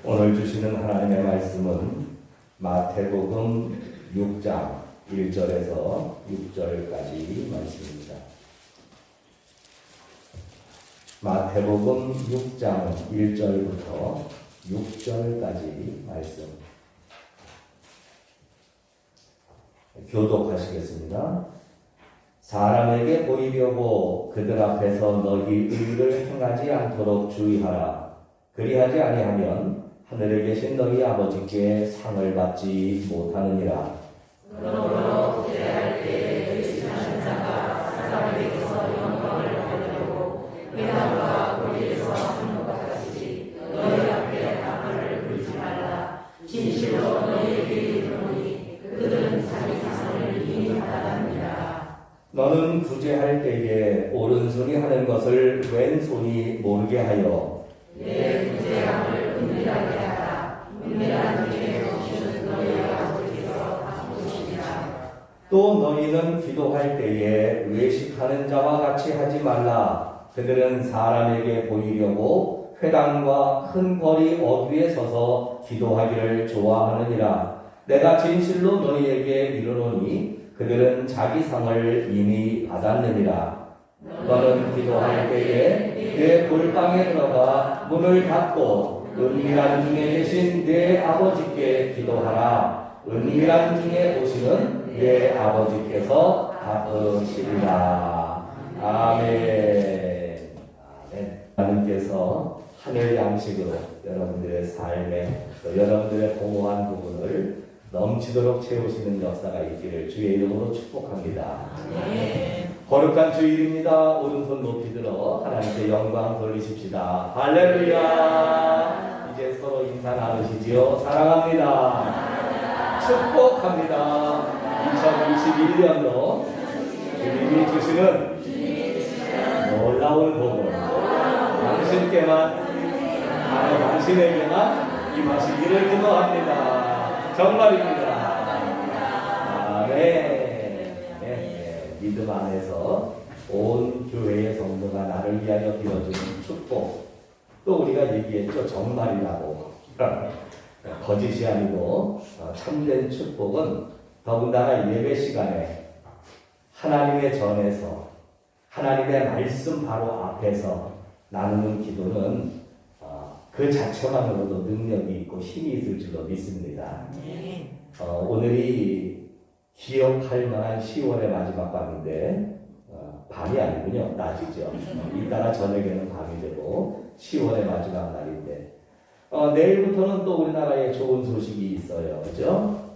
오늘 주시는 하나님의 말씀은 마태복음 6장 1절에서 6절까지 말씀입니다. 마태복음 6장 1절부터 6절까지 말씀 교독하시겠습니다. 사람에게 보이려고 그들 앞에서 너희 의를 행하지 않도록 주의하라. 그리하지 아니하면 하늘에 계신 너희 아버지께 상을 받지 못하느니라. 그러므로 구제할 때에 의심하는 자가 사람에게서 영광을 받으려고 회당과 거리에서 하는 것 같이 너희 앞에 나팔을 불지 말라. 진실로 너희에게 이르노니 그들은 자기 상을 이미 받았느니라. 너는 구제할 때에 오른손이 하는 것을 왼손이 모르게 하여 내 구제함을 은밀하게 하라. 은밀한 중에 오시는 너희 아버지께서 다 보시리라. 또 너희는 기도할 때에 외식하는 자와 같이 하지 말라. 그들은 사람에게 보이려고 회당과 큰 거리 어귀에 서서 기도하기를 좋아하느니라. 내가 진실로 너희에게 이르노니 그들은 자기 상을 이미 받았느니라. 너는 기도할 때에 내 골방에 들어가 문을 닫고 은밀한 중에 계신 내 아버지께 기도하라. 은밀한 중에 보시는 내 아버지께서 갚으시리라. 아멘. 하나님께서 하늘 양식으로 여러분들의 삶에 또 여러분들의 공허한 부분을 넘치도록 채우시는 역사가 있기를 주의 이름으로 축복합니다. 거룩한 주일입니다. 오른손 높이 들어 하나님께 영광 돌리십시다. 할렐루야. 이제 서로 인사 나누시지요. 사랑합니다. 축복합니다. 2021년도 주님이 주시는 놀라운 복을 당신께만 바로 당신에게만 임하시기를 기도합니다. 정말입니다. 아멘. 믿음 안에서 온 교회의 성도가 나를 위하여 빌어주는 축복. 또 우리가 얘기했죠. 정말이라고. 거짓이 아니고 참된 축복은 더군다나 예배 시간에 하나님의 전에서 하나님의 말씀 바로 앞에서 나누는 기도는 그 자체만으로도 능력이 있고 힘이 있을 줄로 믿습니다. 오늘이 기억할 만한 10월의 마지막 밤인데 밤이 아니군요. 낮이죠. 이따가 저녁에는 밤이 되고 10월의 마지막 날인데 내일부터는 또 우리나라에 좋은 소식이 있어요. 그죠?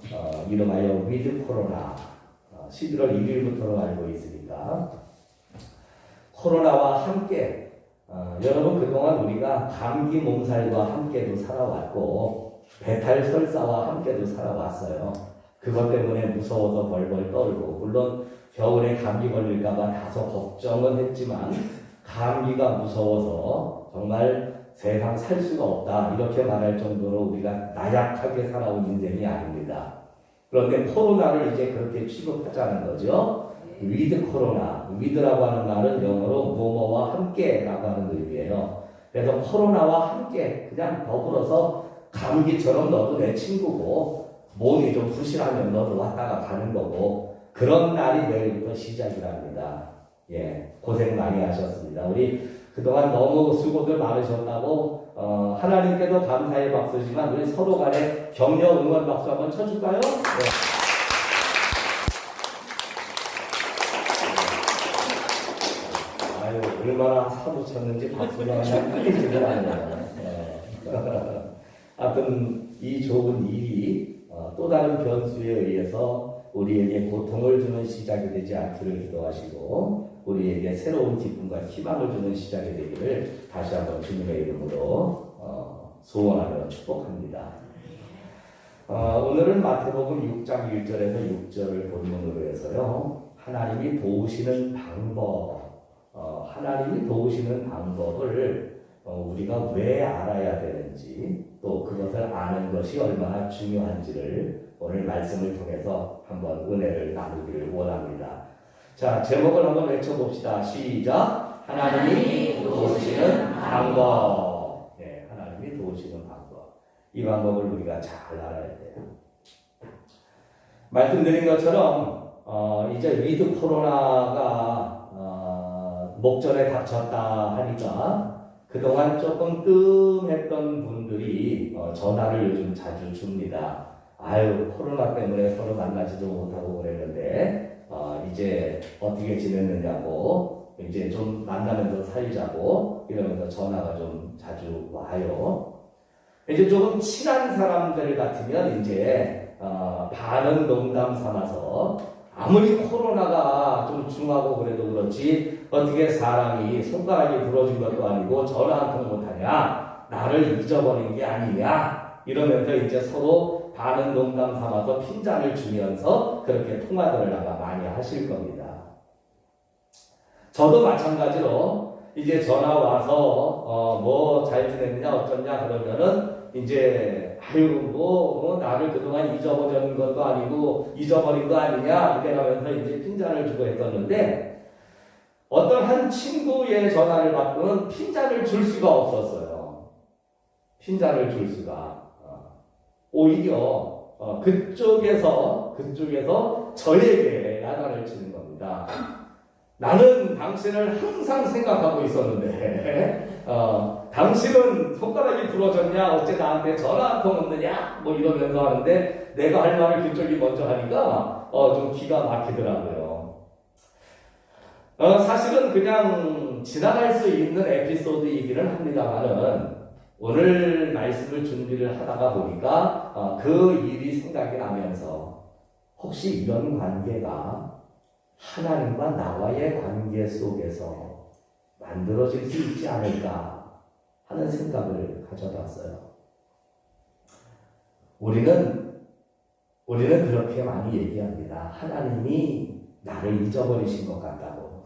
이름하여 위드 코로나 11월 1일부터로 알고 있으니까 코로나와 함께 여러분 그동안 우리가 감기 몸살과 함께도 살아왔고 배탈 설사와 함께도 살아왔어요. 그것 때문에 무서워서 벌벌 떨고 물론 겨울에 감기 걸릴까봐 다소 걱정은 했지만 감기가 무서워서 정말 세상 살 수가 없다 이렇게 말할 정도로 우리가 나약하게 살아온 인생이 아닙니다. 그런데 코로나를 이제 그렇게 취급하자는 거죠. 위드 코로나, 위드라고 하는 말은 영어로 뭐뭐와 함께라고 하는 의미예요. 그래서 코로나와 함께 그냥 더불어서 감기처럼 너도 내 친구고 몸이 좀 부실하면 너도 왔다가 가는 거고 그런 날이 내일부터 시작이랍니다. 예, 고생 많이 하셨습니다. 우리 그동안 너무 수고들 많으셨다고 하나님께도 감사의 박수지만 우리 서로 간에 격려 응원 박수 한번 쳐줄까요? 네. 아유, 얼마나 사고 쳤는지 박수가 그냥 끊이지를 않네요. 하여튼 이 좋은 일이 또 다른 변수에 의해서 우리에게 고통을 주는 시작이 되지 않기를 기도하시고 우리에게 새로운 기쁨과 희망을 주는 시작이 되기를 다시 한번 주님의 이름으로 소원하며 축복합니다. 오늘은 마태복음 6장 1절에서 6절을 본문으로 해서요. 하나님이 도우시는 방법, 하나님이 도우시는 방법을 우리가 왜 알아야 되는지 또 그것을 아는 것이 얼마나 중요한지를 오늘 말씀을 통해서 한번 은혜를 나누기를 원합니다. 자, 제목을 한번 외쳐봅시다. 시작! 하나님이 도우시는 방법. 네, 하나님이 도우시는 방법. 이 방법을 우리가 잘 알아야 돼요. 말씀드린 것처럼 이제 위드 코로나가 목전에 닥쳤다 하니까 그동안 조금 뜸했던 분들이 전화를 요즘 자주 줍니다. 아유, 코로나 때문에 서로 만나지도 못하고 그랬는데 이제 어떻게 지냈느냐고, 이제 좀 만나면서 살자고 이러면서 전화가 좀 자주 와요. 이제 조금 친한 사람들 같으면 이제 반응 농담 삼아서 아무리 코로나가 좀 중하고 그래도 그렇지 어떻게 사람이 손가락이 부러진 것도 아니고 전화 한 통 못하냐, 나를 잊어버린 게 아니냐 이러면서 이제 서로 반응 농담 삼아서 핀잔을 주면서 그렇게 통화들을 아마 많이 하실 겁니다. 저도 마찬가지로 이제 전화 와서 뭐 잘 지냈냐 어쩌냐 그러면은 이제 아유 뭐 나를 그동안 잊어버린 것도 아니고 잊어버린 거 아니냐 이래가면서 이제 핀잔을 주고 했었는데, 어떤 한 친구의 전화를 받고는 핀잔을 줄 수가 없었어요. 핀잔을 줄 수가. 오히려 그쪽에서 저에게 야단을 치는 겁니다. 나는 당신을 항상 생각하고 있었는데 당신은 손가락이 부러졌냐, 어째 나한테 전화 한 통 없느냐 뭐 이러면서 하는데 내가 할 말을 그쪽이 먼저 하니까 좀 기가 막히더라고요. 사실은 그냥 지나갈 수 있는 에피소드이기는 합니다만은 오늘 말씀을 준비를 하다가 보니까 그 일이 생각이 나면서 혹시 이런 관계가 하나님과 나와의 관계 속에서 만들어질 수 있지 않을까 하는 생각을 가져봤어요. 우리는 그렇게 많이 얘기합니다. 하나님이 나를 잊어버리신 것 같다고.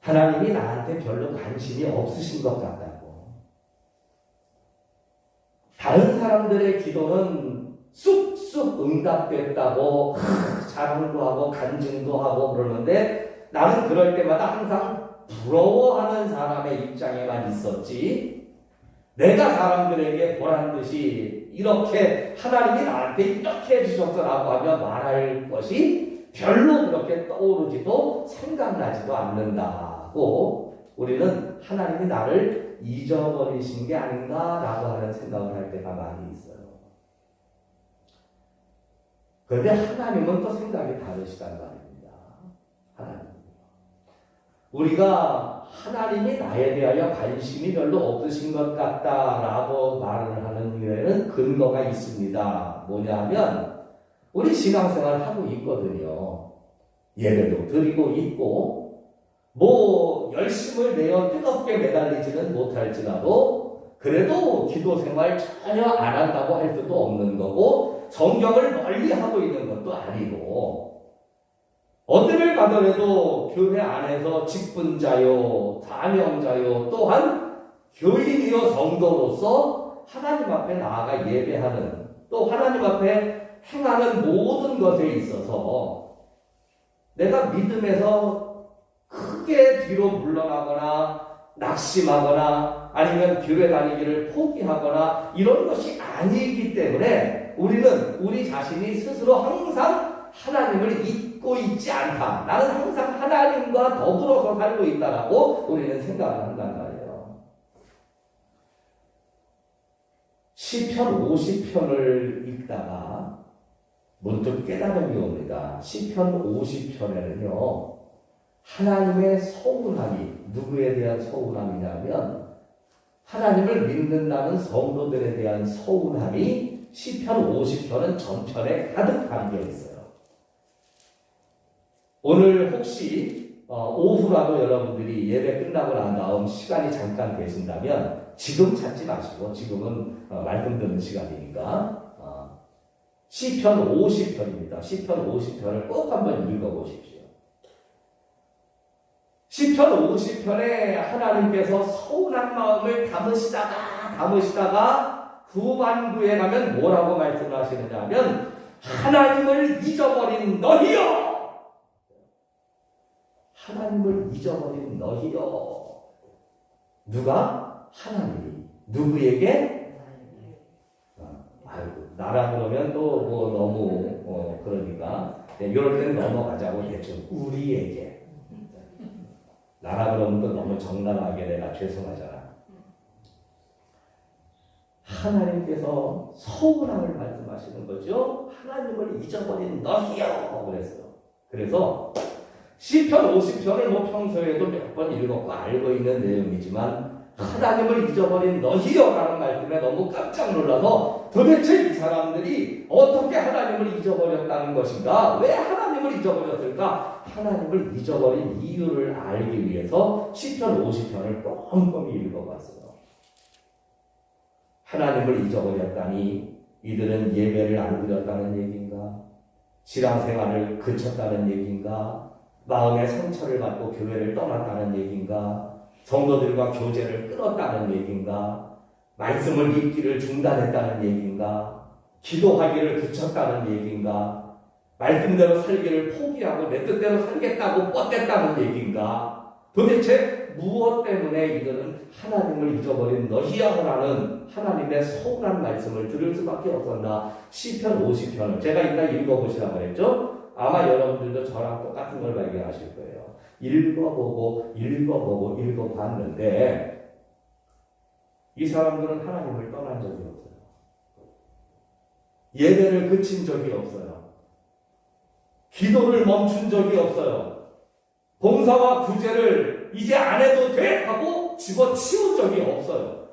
하나님이 나한테 별로 관심이 없으신 것 같다고. 다른 사람들의 기도는 쑥쑥 응답됐다고 자랑도 하고 간증도 하고 그러는데 나는 그럴 때마다 항상 부러워하는 사람의 입장에만 있었지, 내가 사람들에게 보란듯이 이렇게 하나님이 나한테 이렇게 해주셨더라고 하며 말할 것이 별로 그렇게 떠오르지도 생각나지도 않는다고, 우리는 하나님이 나를 잊어버리신 게 아닌가라고 하는 생각을 할 때가 많이 있어요. 그런데 하나님은 또 생각이 다르시단 말입니다. 하나님. 우리가 하나님이 나에 대하여 관심이 별로 없으신 것 같다라고 말을 하는 데에는 근거가 있습니다. 뭐냐면 우리 신앙생활 하고 있거든요. 예배도 드리고 있고 뭐 열심을 내어 뜨겁게 매달리지는 못할지라도 그래도 기도 생활 전혀 안 한다고 할 수도 없는 거고 성경을 멀리 하고 있는 것도 아니고, 어디를 가더라도 교회 안에서 직분자요, 사명자요, 또한 교인이요 성도로서 하나님 앞에 나아가 예배하는, 또 하나님 앞에 행하는 모든 것에 있어서 내가 믿음에서 크게 뒤로 물러나거나 낙심하거나 아니면 교회 다니기를 포기하거나 이런 것이 아니기 때문에 우리는 우리 자신이 스스로 항상 하나님을 잊고 있지 않다. 나는 항상 하나님과 더불어서 살고 있다라고 우리는 생각을 한단 말이에요. 시편 50편을 읽다가 문득 깨달음이 옵니다. 시편 50편에는요. 하나님의 서운함이 누구에 대한 서운함이냐면 하나님을 믿는다는 성도들에 대한 서운함이 시편 50편은 전편에 가득 담겨 있어요. 오늘 혹시 오후라도 여러분들이 예배 끝나고 난 다음 시간이 잠깐 되신다면 지금 찾지 마시고, 지금은 말씀 듣는 시간이니까 시편 50편입니다. 시편 50편을 꼭 한번 읽어보십시오. 시편 50편에 하나님께서 서운한 마음을 담으시다가 후반부에 가면 뭐라고 말씀하시느냐 하면 하나님을 잊어버린 너희여! 하나님을 잊어버린 너희여. 누가? 하나님이. 누구에게? 나라 그러면 또 뭐 너무 그러니까 이럴 땐 넘어가자고 대충 우리에게. 나라 그러면 또 너무 적나라하게 내가 죄송하잖아. 하나님께서 서운함을 말씀하시는 거죠. 하나님을 잊어버린 너희여 그랬어요. 그래서 시편 50편을 뭐 평소에도 몇 번 읽었고 알고 있는 내용이지만 하나님을 잊어버린 너희여라는 말씀에 너무 깜짝 놀라서 도대체 이 사람들이 어떻게 하나님을 잊어버렸다는 것인가? 왜 하나님을 잊어버렸을까? 하나님을 잊어버린 이유를 알기 위해서 시편 50편을 꼼꼼히 읽어봤어요. 하나님을 잊어버렸다니 이들은 예배를 안 드렸다는 얘기인가? 신앙생활을 그쳤다는 얘기인가? 마음의 상처를 받고 교회를 떠났다는 얘기인가? 성도들과 교제를 끊었다는 얘기인가? 말씀을 읽기를 중단했다는 얘기인가? 기도하기를 그쳤다는 얘기인가? 말씀대로 살기를 포기하고 내 뜻대로 살겠다고 뻗댔다는 얘기인가? 도대체 무엇 때문에 이들은 하나님을 잊어버린 너희야라는 하나님의 서운한 말씀을 들을 수밖에 없었나? 시편 50편을 제가 이따 읽어보시라고 그랬죠? 아마 여러분들도 저랑 똑같은 걸 발견하실 거예요. 읽어보고 읽어봤는데 이 사람들은 하나님을 떠난 적이 없어요. 예배를 그친 적이 없어요. 기도를 멈춘 적이 없어요. 봉사와 구제를 이제 안 해도 돼 하고 집어치운 적이 없어요.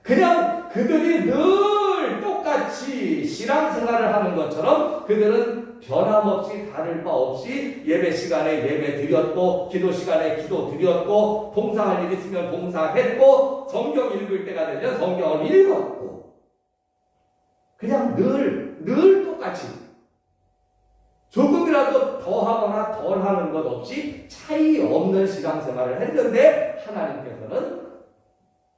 그냥 그들이 늘 똑같이 신앙생활을 하는 것처럼 그들은 변함없이 다를 바 없이 예배 시간에 예배 드렸고 기도 시간에 기도 드렸고 봉사할 일 있으면 봉사했고 성경 읽을 때가 되면 성경을 읽었고 그냥 늘 똑같이 조금이라도 더하거나 덜하는 것 없이 차이 없는 신앙생활을 했는데 하나님께서는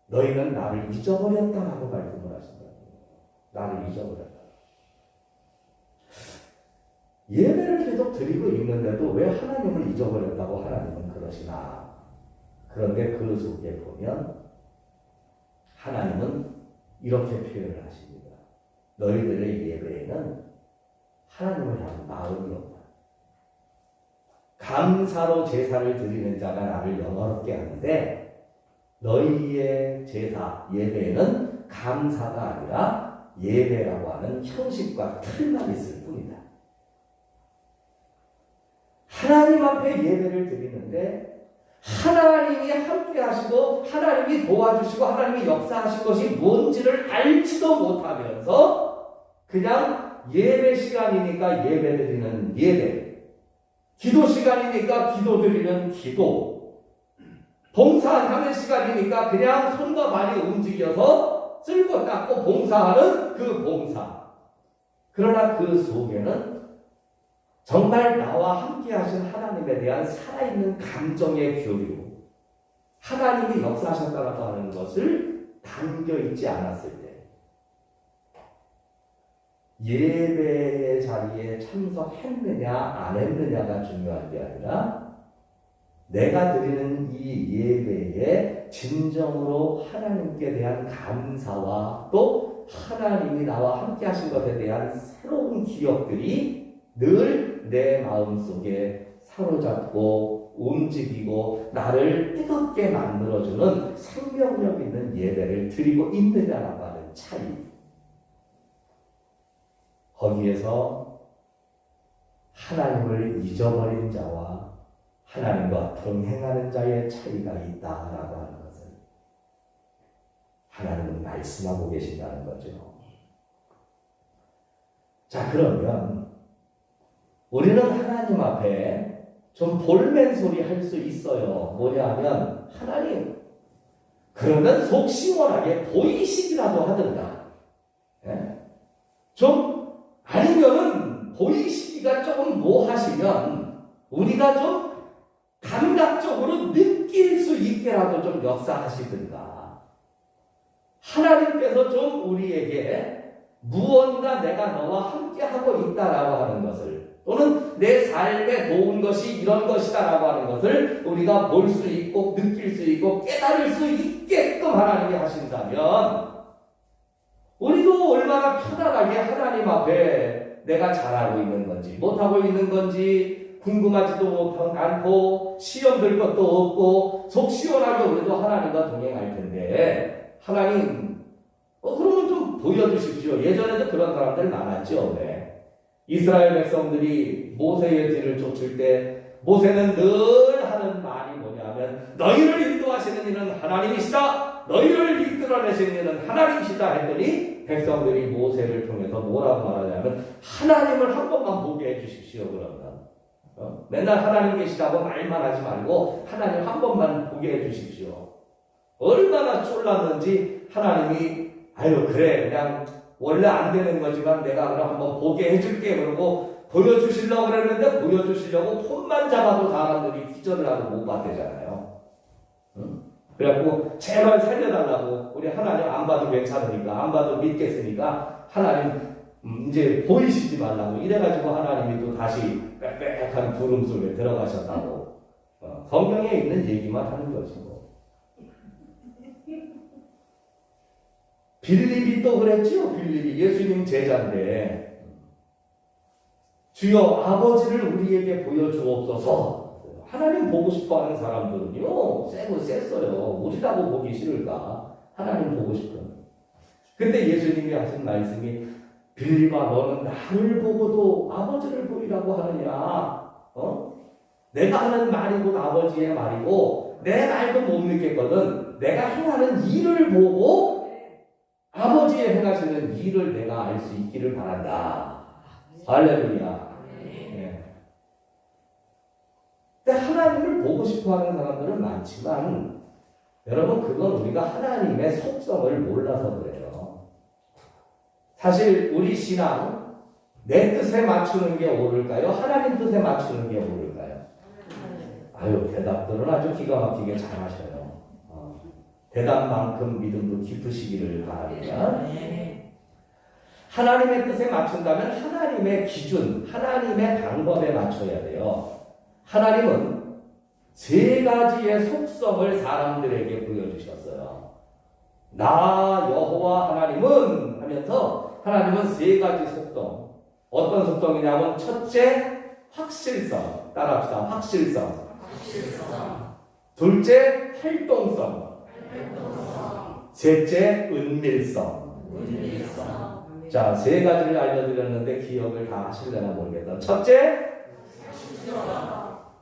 너희는 나를 잊어버렸다라고 말씀을 하신다. 나를 잊어버렸다. 예배를 계속 드리고 있는데도 왜 하나님을 잊어버렸다고 하나님은 그러시나? 그런데 그 속에 보면 하나님은 이렇게 표현을 하십니다. 너희들의 예배에는 하나님을 향한 마음이 없다. 감사로 제사를 드리는 자가 나를 영화롭게 하는데 너희의 제사, 예배에는 감사가 아니라 예배라고 하는 형식과 틀만 있을 뿐이다. 하나님 앞에 예배를 드리는데 하나님이 함께 하시고 하나님이 도와주시고 하나님이 역사하신 것이 뭔지를 알지도 못하면서 그냥 예배 시간이니까 예배 드리는 예배, 기도 시간이니까 기도 드리는 기도, 봉사하는 시간이니까 그냥 손과 발이 움직여서 쓸고 닦고 봉사하는 그 봉사. 그러나 그 속에는 정말 나와 함께 하신 하나님에 대한 살아있는 감정의 교류, 하나님이 역사하셨다고 하는 것을 담겨 있지 않았을 때 예배의 자리에 참석했느냐 안 했느냐가 중요한 게 아니라 내가 드리는 이 예배에 진정으로 하나님께 대한 감사와 또 하나님이 나와 함께 하신 것에 대한 새로운 기억들이 늘 내 마음속에 사로잡고 움직이고 나를 뜨겁게 만들어주는 생명력 있는 예배를 드리고 있느냐라고 하는 차이. 거기에서 하나님을 잊어버린 자와 하나님과 동행하는 자의 차이가 있다라고 하는 것을 하나님은 말씀하고 계신다는 거죠. 자, 그러면 우리는 하나님 앞에 좀 볼멘 소리 할 수 있어요. 뭐냐 하면 하나님 그러면 속 시원하게 보이시기라도 하든가 좀 아니면은 보이시기가 조금 뭐하시면 우리가 좀 감각적으로 느낄 수 있게라도 좀 역사하시든가 하나님께서 좀 우리에게 무언가 내가 너와 함께하고 있다라고 하는 것을 또는 내 삶에 도운 것이 이런 것이다라고 하는 것을 우리가 볼 수 있고 느낄 수 있고 깨달을 수 있게끔 하나님이 하신다면 우리도 또 얼마나 편안하게 하나님 앞에 내가 잘하고 있는 건지 못하고 있는 건지 궁금하지도 않고 시험 들 것도 없고 속 시원하게 우리도 하나님과 동행할 텐데 하나님 그러면 좀 보여주십시오. 예전에도 그런 사람들 많았죠. 왜? 이스라엘 백성들이 모세의 뒤를 쫓을 때 모세는 늘 하는 말이 뭐냐면 너희를 인도하시는 이는 하나님이시다. 너희를 이끌어내시는 이는 하나님이시다 했더니 백성들이 모세를 통해서 뭐라고 말하냐면 하나님을 한 번만 보게 해주십시오. 그러면 맨날 하나님 계시다고 말만 하지 말고 하나님 한 번만 보게 해주십시오. 얼마나 쫄랐는지 하나님이 아유 그래 그냥 원래 안 되는 거지만 내가 그럼 한번 보게 해줄게 그러고 보여주시려고 그랬는데 보여주시려고 폰만 잡아도 사람들이 기절을 하고 못 봤대잖아요. 응? 그래갖고 제발 살려달라고 우리 하나님 안 봐도 괜찮으니까 안 봐도 믿겠으니까 하나님 이제 보이시지 말라고 이래가지고 하나님이 또 다시 빽빽한 구름 속에 들어가셨다고 성경에 있는 얘기만 하는 거지 뭐. 빌립이 또 그랬죠. 빌립이 예수님 제자인데 주여 아버지를 우리에게 보여주옵소서. 하나님 보고 싶어하는 사람들은요 쎄고 쎄어요. 우리라고 보기 싫을까? 하나님 보고 싶은. 근데 예수님이 하신 말씀이 빌립아 너는 나를 보고도 아버지를 보이라고 하느냐? 내가 하는 말이 곧 아버지의 말이고 내 말도 못 믿겠거든. 내가 행하는 일을 보고 아버지의 행하시는 일을 내가 알 수 있기를 바란다. 할렐루야. 네. 근데 하나님을 보고 싶어하는 사람들은 많지만 여러분 그건 우리가 하나님의 속성을 몰라서 그래요. 사실 우리 신앙 내 뜻에 맞추는 게 옳을까요? 하나님 뜻에 맞추는 게 옳을까요? 아유 대답들은 아주 기가 막히게 잘하셔요. 대답만큼 믿음도 깊으시기를 바랍니다. 하나님의 뜻에 맞춘다면 하나님의 기준, 하나님의 방법에 맞춰야 돼요. 하나님은 세 가지의 속성을 사람들에게 보여주셨어요. 나 여호와 하나님은 하면서 하나님은 세 가지 속성. 어떤 속성이냐면 첫째 확실성. 따라합시다. 확실성. 둘째 활동성. 셋째 은밀성. 자, 세 가지를 알려드렸는데 기억을 다 하실려나 모르겠다. 첫째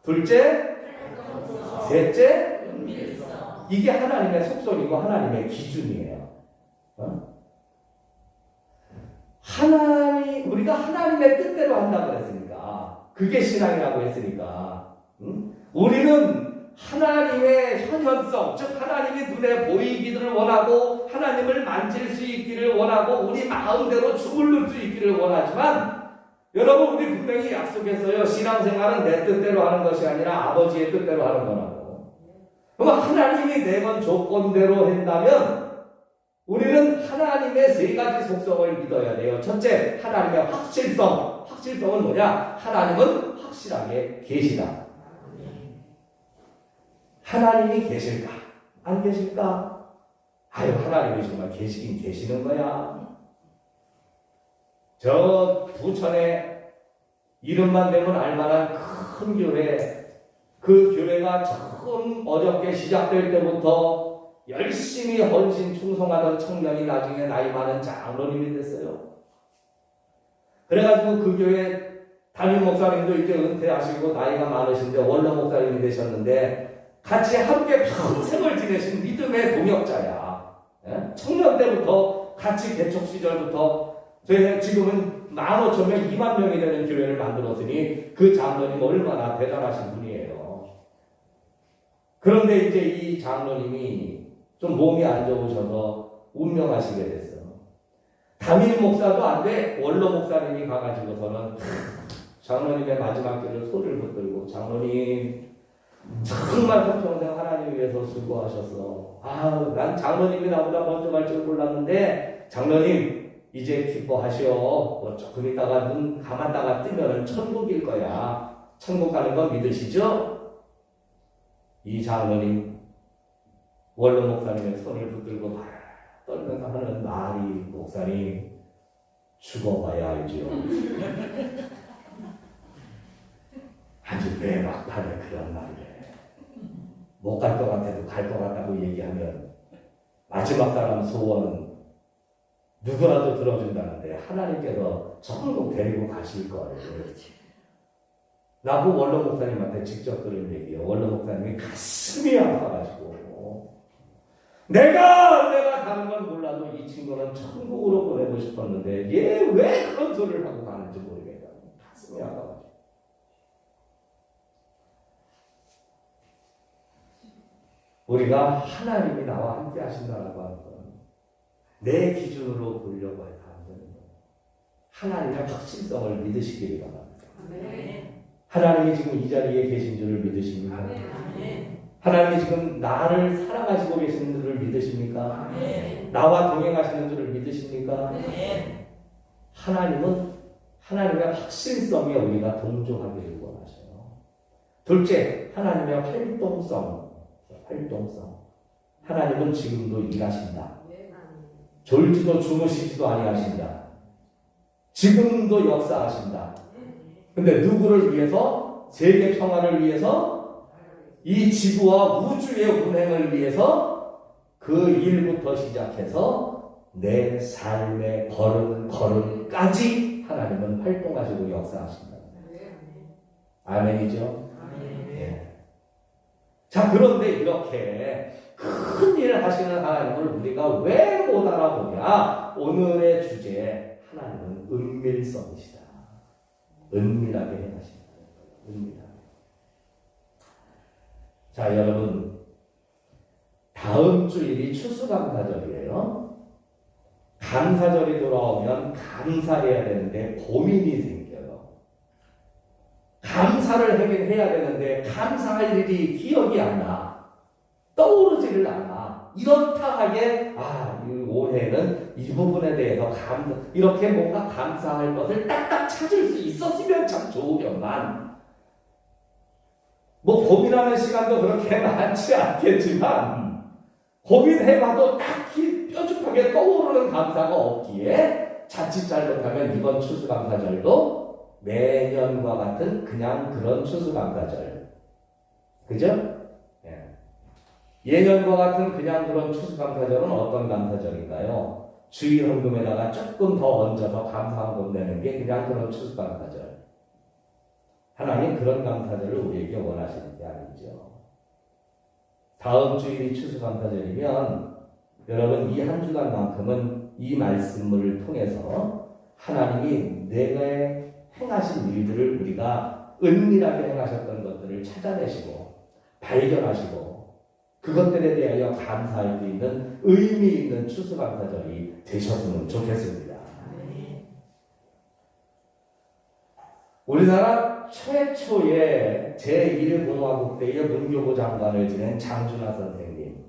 둘째 셋째 이게 하나님의 속성이고 하나님의 기준이에요. 우리가 하나님의 뜻대로 한다고 했으니까 그게 신앙이라고 했으니까 우리는 하나님의 현현성, 즉 하나님이 눈에 보이기를 원하고 하나님을 만질 수 있기를 원하고 우리 마음대로 주물를 수 있기를 원하지만 여러분 우리 분명히 약속했어요. 신앙생활은 내 뜻대로 하는 것이 아니라 아버지의 뜻대로 하는 거라고. 그럼 하나님이 내건 조건대로 한다면 우리는 하나님의 세 가지 속성을 믿어야 돼요. 첫째, 하나님의 확실성. 확실성은 뭐냐? 하나님은 확실하게 계시다. 하나님이 계실까? 안 계실까? 아유, 하나님이 정말 계시긴 계시는 거야. 저 부천에 이름만 되면 알만한 큰 교회, 그 교회가 처음 어렵게 시작될 때부터 열심히 헌신 충성하던 청년이 나중에 나이 많은 장로님이 됐어요. 그래가지고 그 교회 담임 목사님도 이제 은퇴하시고 나이가 많으신데 원로 목사님이 되셨는데 같이 함께 평생을 지내신 믿음의 동역자야. 청년 때부터 같이 개척 시절부터 저희 지금은 15,000명, 20,000명이 되는 교회를 만들었으니 그 장로님 얼마나 대단하신 분이에요. 그런데 이제 이 장로님이 좀 몸이 안 좋으셔서 운명하시게 됐어요. 담임 목사도 안 돼. 원로 목사님이 가가지고서는 장로님의 마지막 길을 손을 붙들고 장로님 정말 한평생 하나님 위해서 수고하셔서 난 장로님이 나보다 먼저 갈 줄 몰랐는데 장로님 이제 기뻐하시오. 뭐 조금 있다가 눈 감았다가 뜨면 천국일 거야. 천국 가는 거 믿으시죠? 이 장로님 원로 목사님의 손을 붙들고 떨면서 하는 말이 목사님 죽어봐야 알지요. 아주 내 막판에 그런 말을 해. 못 갈 것 같아도 갈 것 같다고 얘기하면 마지막 사람 소원은 누구라도 들어준다는데 하나님께서 천국 데리고 가실 거예요. 나보고 원로 목사님한테 직접 들은 얘기예요. 원로 목사님이 가슴이 아파가지고 내가 다른 건 몰라도 이 친구는 천국으로 보내고 싶었는데 얘 왜 그런 소리를 하고 가는지 모르겠다. 가슴이 아파가지고. 우리가 하나님이 나와 함께 하신다라고 하는 건 내 기준으로 보려고 해서 안 되는 거예요. 하나님의 확실성을 믿으시기를 바랍니다. 하나님이 지금 이 자리에 계신 줄을 믿으십니까? 하나님이 지금 나를 사랑하시고 계시는 줄을 믿으십니까? 나와 동행하시는 줄을 믿으십니까? 하나님은 하나님의 확실성에 우리가 동조하기를 원하셔요. 둘째, 하나님의 활동성. 하나님은 지금도 일하신다. 졸지도 주무시지도 아니하신다. 지금도 역사하신다. 근데 누구를 위해서? 세계 평화를 위해서? 이 지구와 우주의 운행을 위해서? 그 일부터 시작해서 내 삶의 걸음까지 하나님은 활동하시고 역사하신다. 아멘이죠? 예. 자, 그런데 이렇게 큰 일을 하시는 하나님을 우리가 왜 못 알아보냐? 오늘의 주제, 하나님은 은밀성이시다. 은밀하게 행하신다. 은밀하게. 자, 여러분, 다음 주일이 추수감사절이에요. 감사절이 돌아오면 감사해야 되는데 고민이 생겨요. 감사를 해야 되는데 감사할 일이 기억이 안 나. 떠오르지를 않아. 이렇다 하기에 올해는 이 부분에 대해서 이렇게 뭔가 감사할 것을 딱딱 찾을 수 있었으면 참 좋으련만 뭐 고민하는 시간도 그렇게 많지 않겠지만 고민해봐도 딱히 뾰족하게 떠오르는 감사가 없기에 자칫 잘못하면 이번 추수감사절도 매년과 같은 그냥 그런 추수감사절. 그죠? 예년과 같은 그냥 그런 추수감사절은 어떤 감사절인가요? 주일 헌금에다가 조금 더 얹어서 감사헌금 내는 게 그냥 그런 추수감사절. 하나님 그런 감사절을 우리에게 원하시는 게 아니죠. 다음 주일이 추수감사절이면 여러분 이 한 주간만큼은 이 말씀을 통해서 하나님이 내가 행하신 일들을 우리가 은밀하게 행하셨던 것들을 찾아내시고 발견하시고 그것들에 대하여 감사할 수 있는 의미 있는 추수감사절이 되셨으면 좋겠습니다. 우리나라 최초의 제1공화국 때의 문교부 장관을 지낸 장준하 선생님,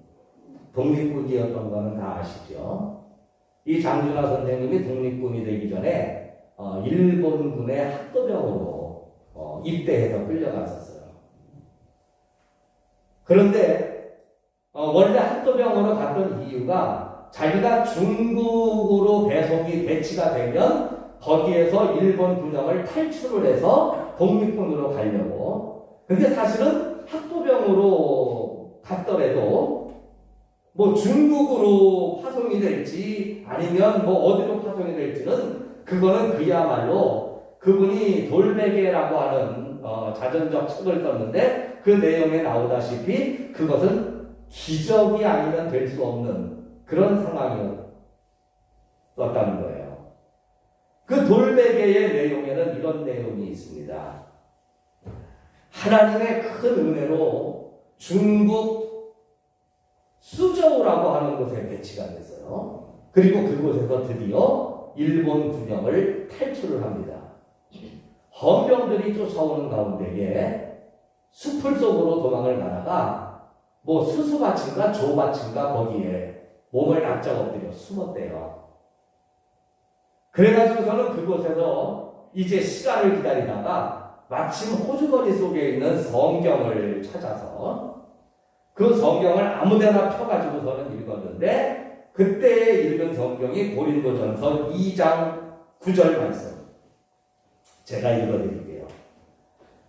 독립군이었던 거는 다 아시죠? 이 장준하 선생님이 독립군이 되기 전에 일본군의 학도병으로 입대해서 끌려갔었어요. 그런데 원래 학도병으로 갔던 이유가 자기가 중국으로 배치가 되면 거기에서 일본 군영을 탈출을 해서 독립군으로 가려고. 근데 사실은 학도병으로 갔더라도 뭐 중국으로 파송이 될지 아니면 뭐 어디로 파송이 될지는 그거는 그야말로 그분이 돌베개라고 하는 자전적 책을 썼는데 그 내용에 나오다시피 그것은 기적이 아니면 될 수 없는 그런 상황이었다는 거예요. 그 돌베개의 내용에는 이런 내용이 있습니다. 하나님의 큰 은혜로 중국 수저우라고 하는 곳에 배치가 됐어요. 그리고 그곳에서 드디어 일본 군영을 탈출을 합니다. 헌병들이 쫓아오는 가운데에 숲을 속으로 도망을 가다가 뭐 수수밭인가 조밭인가 거기에 몸을 납작 엎드려 숨었대요. 그래가지고서는 그곳에서 이제 시간을 기다리다가 마침 호주머니 속에 있는 성경을 찾아서 그 성경을 아무데나 펴가지고서는 읽었는데 그때 읽은 성경이 고린도전서 2장 9절 말씀 제가 읽어드릴게요.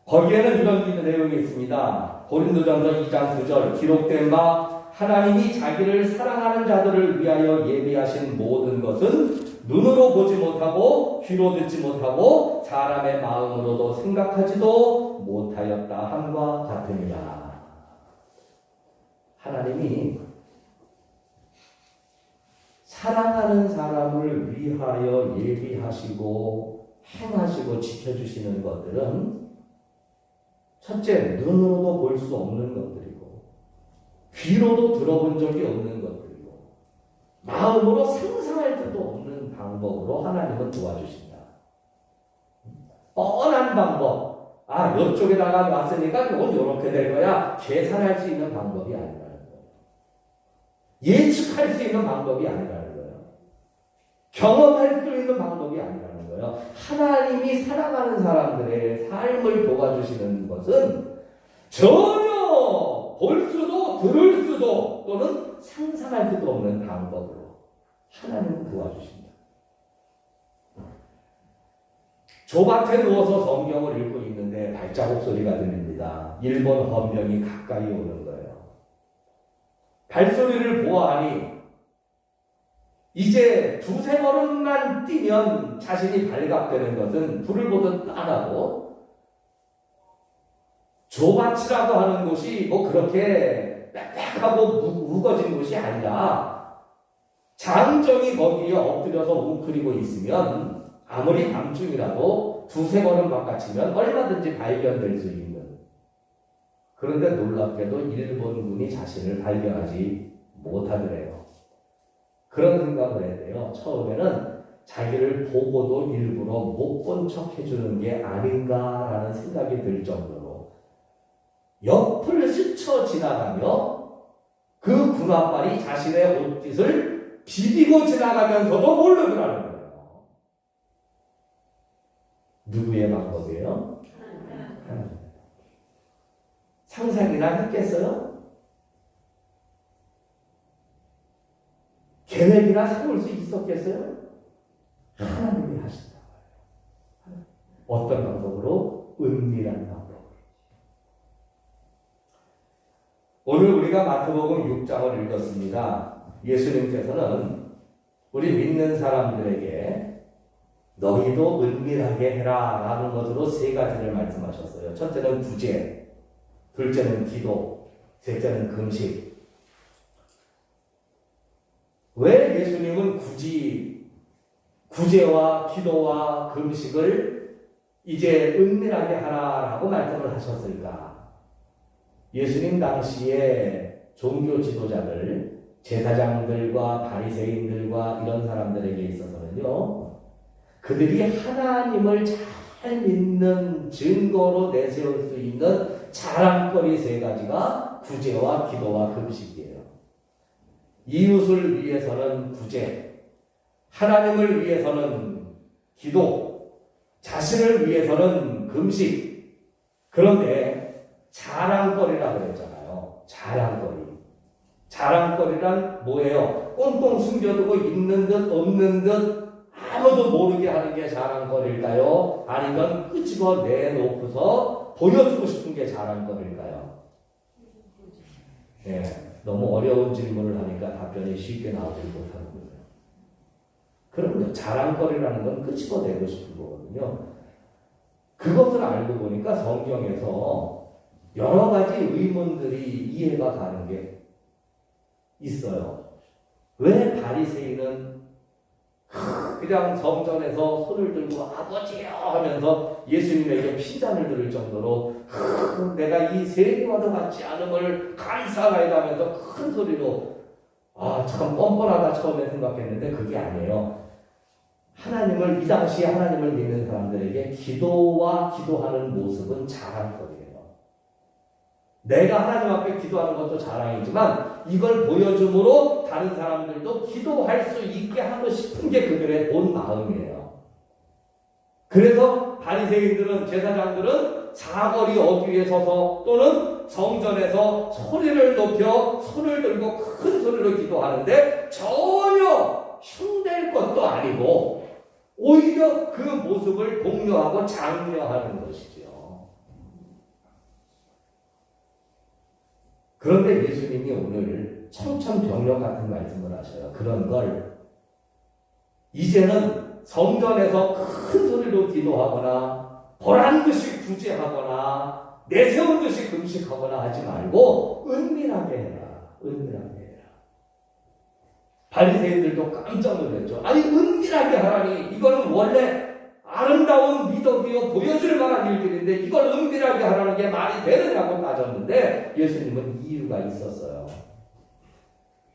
거기에는 이런 내용이 있습니다. 고린도전서 2장 9절 기록된 바 하나님이 자기를 사랑하는 자들을 위하여 예비하신 모든 것은 눈으로 보지 못하고 귀로 듣지 못하고 사람의 마음으로도 생각하지도 못하였다 함과 같으니라. 하나님이 사랑하는 사람을 위하여 예비하시고 행하시고 지켜주시는 것들은 첫째, 눈으로도 볼 수 없는 것들이고 귀로도 들어본 적이 없는 것들이고 마음으로 상상할 수도 없는 방법으로 하나님은 도와주신다. 뻔한 방법, 이쪽에다가 놨으니까 이건 이렇게 될 거야, 계산할 수 있는 방법이 아니라는 거예요. 예측할 수 있는 방법이 아니라는 거예요. 경험할 수 있는 방법이 아니라는 거예요. 하나님이 사랑하는 사람들의 삶을 도와주시는 것은 전혀 볼 수도 들을 수도 또는 상상할 수도 없는 방법으로 하나님은 도와주십니다. 조밭에 누워서 성경을 읽고 있는데 발자국 소리가 들립니다. 일본 헌병이 가까이 오는 거예요. 발소리를 보아하니 이제 두세 걸음만 뛰면 자신이 발각되는 것은 불을 보듯 뻔하고 조밭이라고 하는 곳이 뭐 그렇게 빽빽하고 우거진 곳이 아니라 장정이 거기에 엎드려서 웅크리고 있으면 아무리 밤중이라도 두세 걸음 바깥이면 얼마든지 발견될 수 있는, 그런데 놀랍게도 일본군이 자신을 발견하지 못하더래요. 그런 생각을 했대요. 처음에는 자기를 보고도 일부러 못 본 척 해주는 게 아닌가라는 생각이 들 정도로 옆을 스쳐 지나가며 그 군화발이 자신의 옷깃을 비비고 지나가면서도 모르더라는 거예요. 누구의 방법이에요? 상상이나 했겠어요? 계획이나 세울 수 있었겠어요? 하나님이 하신다고 해요. 어떤 방법으로? 은밀한 방법으로. 오늘 우리가 마태복음 6장을 읽었습니다. 예수님께서는 우리 믿는 사람들에게 너희도 은밀하게 해라 라는 것으로 세 가지를 말씀하셨어요. 첫째는 구제, 둘째는 기도, 셋째는 금식. 왜 예수님은 굳이 구제와 기도와 금식을 이제 은밀하게 하라라고 말씀을 하셨을까? 예수님 당시에 종교 지도자들, 제사장들과 바리새인들과 이런 사람들에게 있어서는요, 그들이 하나님을 잘 믿는 증거로 내세울 수 있는 자랑거리 세 가지가 구제와 기도와 금식이에요. 이웃을 위해서는 구제, 하나님을 위해서는 기도, 자신을 위해서는 금식. 그런데 자랑거리라고 그랬잖아요. 자랑거리. 자랑거리란 뭐예요? 꽁꽁 숨겨두고 있는 듯 없는 듯 아무도 모르게 하는 게 자랑거리일까요? 아니면 끄집어 내놓고서 보여주고 싶은 게 자랑거리일까요? 네, 너무 어려운 질문을 하니까 답변이 쉽게 나오지 못하는 거예요. 그럼요, 자랑거리라는 건 끄집어내고 싶은 거거든요. 그것을 알고 보니까 성경에서 여러 가지 의문들이 이해가 가는 게 있어요. 왜 바리새인은 그냥 성전에서 손을 들고 아버지요 하면서 예수님에게 핀잔을 들을 정도로 내가 이 세리와도 같지 않음을 감사하다 하면서 큰 소리로 참 뻔뻔하다 처음에 생각했는데 그게 아니에요. 하나님을, 이 당시에 하나님을 믿는 사람들에게 기도와 기도하는 모습은 자랑거리예요. 내가 하나님 앞에 기도하는 것도 자랑이지만 이걸 보여줌으로 다른 사람들도 기도할 수 있게 하고 싶은 게 그들의 본 마음이에요. 그래서 바리새인들은, 제사장들은 사거리 어귀에 서서 또는 성전에서 소리를 높여 손을 들고 큰 소리로 기도하는데 전혀 흉될 것도 아니고 오히려 그 모습을 독려하고 장려하는 것이죠. 그런데 예수님이 오늘 청천벽력 같은 말씀을 하셔요. 그런 걸 이제는 성전에서 큰 소리로 기도하거나 보란 듯이 구제하거나 내세운 듯이 금식하거나 하지 말고 은밀하게 해라. 은밀하게 해라. 바리새인들도 깜짝 놀랐죠. 아니 은밀하게 하라니 이거는 원래 아름다운 미덕이요 보여줄 만한 일들인데 이걸 은밀하게 하라는 게 말이 되느냐고 따졌는데 예수님은 이유가 있었어요.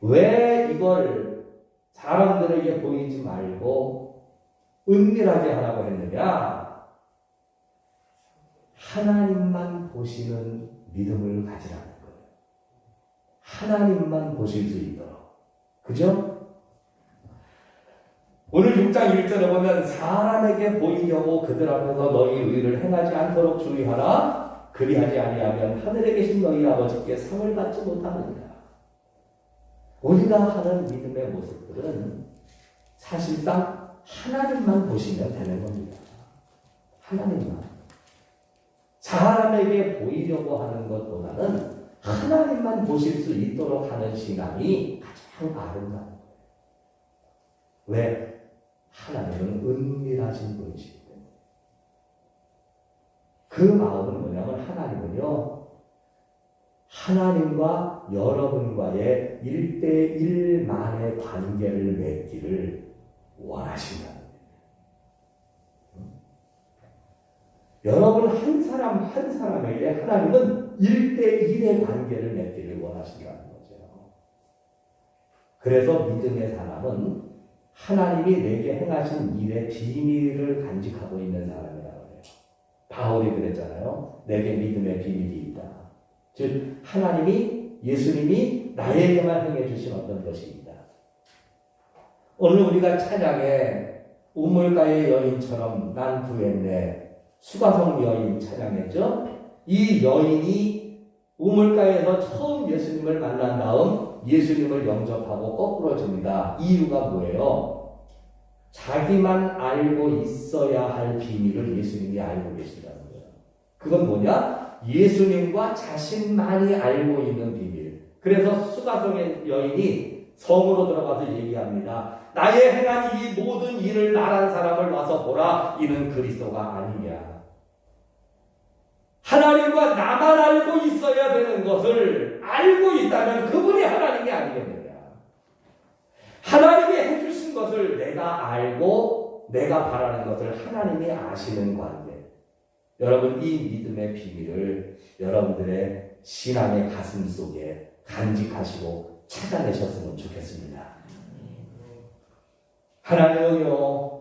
왜 이걸 사람들에게 보이지 말고 은밀하게 하라고 했느냐? 하나님만 보시는 믿음을 가지라는 거예요. 하나님만 보실 수 있도록. 그죠? 오늘 6장 1절에 보면 사람에게 보이려고 그들 앞에서 너희 의를 행하지 않도록 주의하라. 그리하지 아니하면 하늘에 계신 너희 아버지께 상을 받지 못하느니라. 우리가 하는 믿음의 모습들은 사실상 하나님만 보시면 되는 겁니다. 하나님만. 사람에게 보이려고 하는 것보다는 하나님만 보실 수 있도록 하는 신앙이 가장 아름다운 거예요. 왜? 하나님은 은밀하신 분이시기 때문에. 그 마음은 뭐냐면 하나님은요, 하나님과 여러분과의 1:1만의 관계를 맺기를 원하신다는 거예요. 여러분 한 사람 한 사람에게 하나님은 1:1의 관계를 맺기를 원하신다는 거죠. 그래서 믿음의 사람은 하나님이 내게 행하신 일의 비밀을 간직하고 있는 사람이라고 해요. 바울이 그랬잖아요. 내게 믿음의 비밀이 있다. 즉 하나님이 예수님이 나에게만 행해 주신 어떤 것이 있다. 오늘 우리가 찬양에 우물가의 여인처럼 난 구했네. 수가성 여인 찬양했죠. 이 여인이 우물가에서 처음 예수님을 만난 다음 예수님을 영접하고 거꾸로 줍니다. 이유가 뭐예요? 자기만 알고 있어야 할 비밀을 예수님이 알고 계신다는 거예요. 그건 뭐냐? 예수님과 자신만이 알고 있는 비밀. 그래서 수가성의 여인이 성으로 들어가서 얘기합니다. 나의 행한 이 모든 일을 말한 사람을 와서 보라. 이는 그리스도가 아니냐. 하나님과 나만 알고 있어야 되는 것을 알고 있다면 그분이 하나님이 아니겠느냐. 하나님이 해주신 것을 내가 알고 내가 바라는 것을 하나님이 아시는 관계. 여러분 이 믿음의 비밀을 여러분들의 신앙의 가슴 속에 간직하시고 찾아내셨으면 좋겠습니다. 하나님은요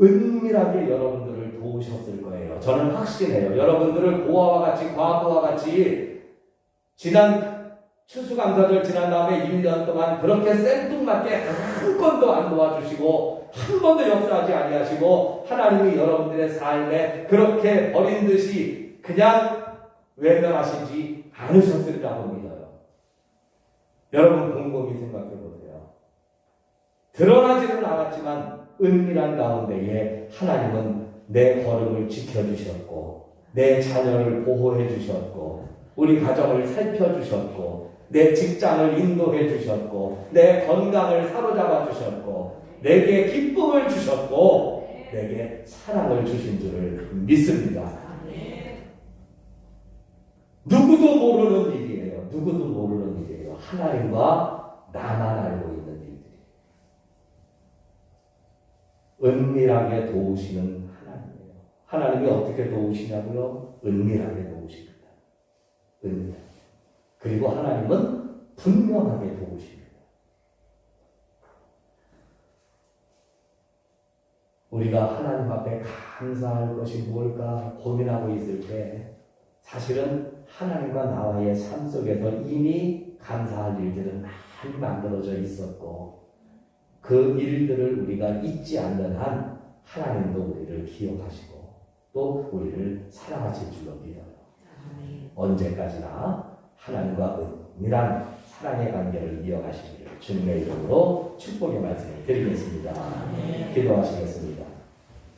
은밀하게 여러분들을 도우셨을 거예요. 저는 확신해요. 여러분들을 고아와 같이 과거와 같이 지난 추수감사절 지난 다음에 1년 동안 그렇게 생뚱맞게 한 번도 안 도와주시고 한 번도 역사하지 아니하시고 하나님이 여러분들의 삶에 그렇게 버린 듯이 그냥 외면하시지 않으셨으리라고 믿어요. 여러분 곰곰이 생각해 보세요. 드러나지는 않았지만 은밀한 가운데에 하나님은 내 걸음을 지켜주셨고 내 자녀를 보호해 주셨고 우리 가정을 살펴주셨고 내 직장을 인도해 주셨고 내 건강을 사로잡아 주셨고 내게 기쁨을 주셨고 내게 사랑을 주신 줄을 믿습니다. 누구도 모르는 일이에요. 누구도 모르는 일이에요. 하나님과 나만 알고 있는 일들이에요. 은밀하게 도우시는 하나님이에요. 하나님이 어떻게 도우시냐고요? 은밀하게 도우십니다. 은밀하게. 그리고 하나님은 분명하게 도우십니다. 우리가 하나님 앞에 감사할 것이 뭘까 고민하고 있을 때 사실은 하나님과 나와의 삶 속에서 이미 감사할 일들은 많이 만들어져 있었고 그 일들을 우리가 잊지 않는 한 하나님도 우리를 기억하시고 또 우리를 사랑하실 줄로 믿어요. 언제까지나 하나님과 은밀한 사랑의 관계를 이어가시기를 주님의 이름으로 축복의 말씀을 드리겠습니다. 기도하시겠습니다.